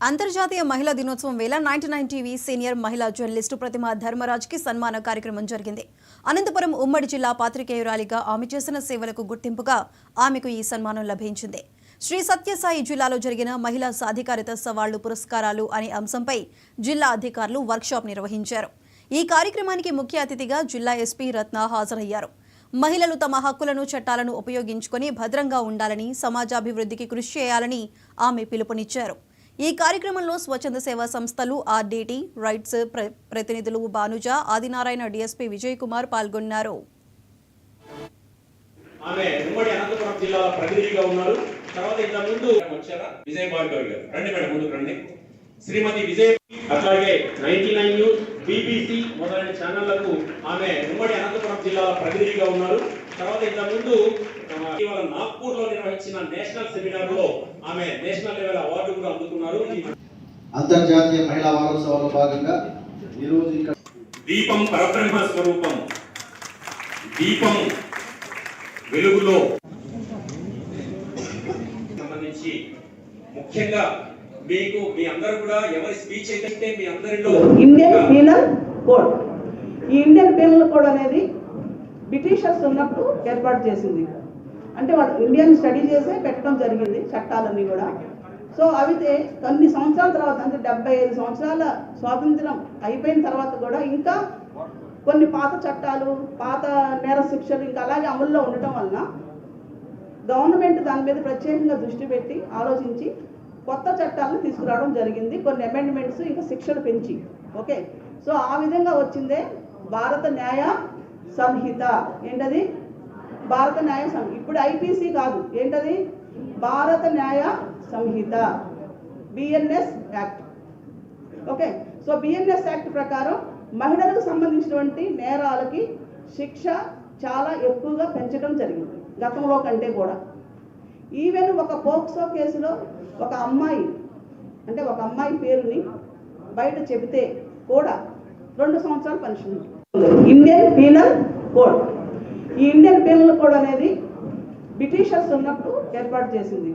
అంతర్జాతీయ మహిళా దినోత్సవం వేళ 99 టీవీ సీనియర్ మహిళా జర్నలిస్టు ప్రతిమ ధర్మరాజ్కి సన్మాన కార్యక్రమం జరిగింది. అనంతపురం ఉమ్మడి జిల్లా పాత్రికేయురాలిగా ఆమె చేసిన సేవలకు గుర్తింపుగా ఆమెకు ఈ సన్మానం లభించింది. శ్రీ సత్యసాయి జిల్లాలో జరిగిన మహిళా సాధికారిత సవాళ్లు పురస్కారాలు అనే అంశంపై జిల్లా అధికారులు వర్క్షాప్ నిర్వహించారు. ఈ కార్యక్రమానికి ముఖ్య అతిథిగా జిల్లా ఎస్పీ రత్న హాజరయ్యారు. మహిళలు తమ హక్కులను చట్టాలను ఉపయోగించుకొని భద్రంగా ఉండాలని, సమాజాభివృద్ధికి కృషి చేయాలని ఆమె పిలుపునిచ్చారు. ఈ కార్యక్రమంలో స్వచ్ఛంద సేవా సంస్థలు, ఆర్డీటీ, రైట్స్ ప్రతినిధులు భానుజ, ఆదినారాయణ, డీఎస్పీ విజయ్ కుమార్ పాల్గొన్నారు. ఆమె ఉమ్మడి అనంతపురం జిల్లాలో ప్రతినిధిగా ఉన్నారు. తర్వాత ఇంత ముందు వచ్చారా విజయ్ భార్గవి గారు, రండి మేడం ముందుకు రండి. శ్రీమతి విజయ్, అట్లాగే 99 న్యూస్, బీబీసీ మొదలైన ఛానళ్లకు ఆమె ఉమ్మడి అనంతపురం జిల్లాలో ప్రతినిధిగా ఉన్నారు. తర్వాత ఇంత ముందు ఇవాళ నాగ్పూర్ లో నిర్వహించిన నేషనల్ సెమినార్ లో ఆమె నేషనల్ లెవెల్ అవార్డు కూడా అందుకున్నారు. అంతర్జాతీయ మహిళా వారోత్సవాల్లో భాగంగా ఈ రోజు ఇక్కడ దీపం పరబ్రహ్మ స్వరూపం, దీపం వెలుగులో సంబంధించి ముఖ్యంగా మీకు మీ అందరూ కూడా ఎవరి స్పీచ్ అయితే మీ అందరిలో ఇండియన్ పీనల్ కోడ్, ఈ ఇండియన్ పీనల్ కోడ్ అనేది బ్రిటిషర్స్ ఉన్నప్పుడు ఏర్పాటు చేసింది. అంటే వాళ్ళు ఇండియన్ స్టడీ చేసే పెట్టడం జరిగింది చట్టాలన్నీ కూడా. సో అవి కొన్ని సంవత్సరాల తర్వాత, అంటే 75 సంవత్సరాల స్వాతంత్రం అయిపోయిన తర్వాత కూడా ఇంకా కొన్ని పాత చట్టాలు, పాత నేర శిక్షలు ఇంకా అలాగే అమల్లో ఉండటం వలన గవర్నమెంట్ దాని మీద ప్రత్యేకంగా దృష్టి పెట్టి ఆలోచించి కొత్త చట్టాలను తీసుకురావడం జరిగింది. కొన్ని అమెండ్మెంట్స్, ఇంకా శిక్షలు పెంచి. ఓకే, సో ఆ విధంగా వచ్చిందే భారత న్యాయ సంహిత. ఏంటది? భారత న్యాయ సంహిత. ఇప్పుడు ఐపీసీ కాదు, ఏంటది? Bharat Nyaya Sanhita, BNS act. Okay, so BNS act ప్రకారం మహిళలకు సంబంధించినటువంటి నేరాలకి శిక్ష చాలా ఎక్కువగా పెంచడం జరిగింది గతంలో కంటే కూడా. ఈవెన్ ఒక పోక్సో కేసులో ఒక అమ్మాయి పేరుని బయట చెబితే కూడా 2 సంవత్సరాలు పనిష్మెంట్. ఇండియన్ పీనల్ కోడ్, ఈ ఇండియన్ పీనల్ కోడ్ అనేది బ్రిటిషర్స్ ఉన్నప్పుడు ఏర్పాటు చేసింది.